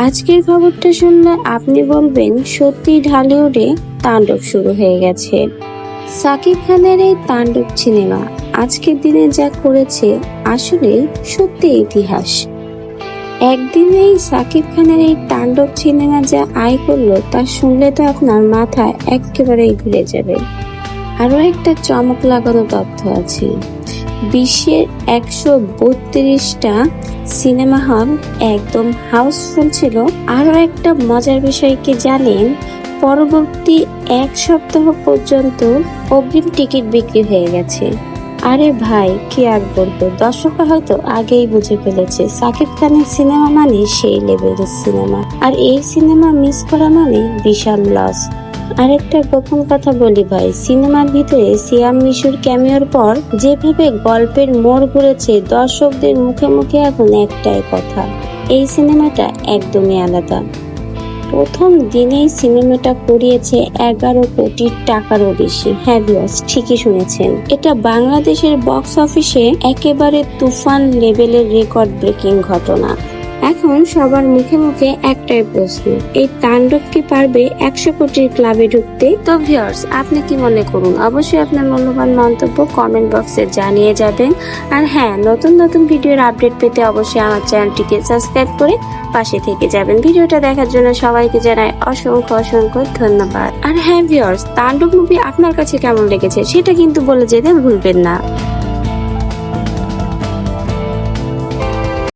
আজকের খবরটা শুনলে আপনি বলবেন সত্যি ঢালিউডে তাণ্ডব শুরু হয়ে গেছে। সাকিব খানের এই তাণ্ডব সিনেমা আজকের দিনে যা করেছে আসলে সত্যি ইতিহাস। একদিনেই সাকিব খানের এই তাণ্ডব সিনেমা যা আয় করলো তা শুনলে তো আপনার মাথা একেবারেই ঘুরে যাবে। আরো একটা চমক লাগানো তথ্য আছে, বিশ্বের 132টা সিনেমা হল একদম হাউসফুল ছিল। আরো একটা মজার বিষয় কি জানেন, পরবর্তী 1 সপ্তাহ পর্যন্ত অগ্রিম টিকিট বিক্রি হয়ে গেছে। আরে ভাই কি আর বলবো, দর্শকরা হয়তো আগেই বুঝে ফেলেছে সাকিব খানের সিনেমা মানে সেই লেভেলের সিনেমা, আর এই সিনেমা মিস করা মানে বিশাল লস। আরেকটা গোপন কথা বলি ভাই, সিনেমার ভিতরে সিয়াম মিশুর ক্যামিওর পর যেভাবে গল্পের মোড় ঘুরেছে, দর্শকদের মুখে মুখে এখন একটাই কথা, এই সিনেমাটা একদমই আলাদা। প্রথম দিনেই সিনেমাটা করিয়েছে 11 কোটি টাকারও বেশি। হ্যাঁ ভিউয়ার্স, ঠিকই শুনেছেন, এটা বাংলাদেশের বক্স অফিসে একেবারে তুফান লেভেলের রেকর্ড ব্রেকিং ঘটনা। এখন সবার মুখে মুখে একটাই প্রশ্ন, এই তাণ্ডব কি পারবে 100 কোটির ক্লাবে ঢুকতে? তো ভিউয়ার্স, আপনি কি মনে করুন? অবশ্যই আপনার মূল্যবান মন্তব্য কমেন্ট বক্সে জানিয়ে যাবেন। আর হ্যাঁ, নতুন নতুন ভিডিওর আপডেট পেতে অবশ্যই আমার চ্যানেলটিকে সাবস্ক্রাইব করে পাশে থেকে যাবেন। ভিডিওটা দেখার জন্য সবাইকে জানাই অসংখ্য অসংখ্য ধন্যবাদ। আর হ্যাঁ ভিউয়ার্স, তাণ্ডব মুভি আপনার কাছে কেমন লেগেছে সেটা কিন্তু বলে যেতে ভুলবেন না।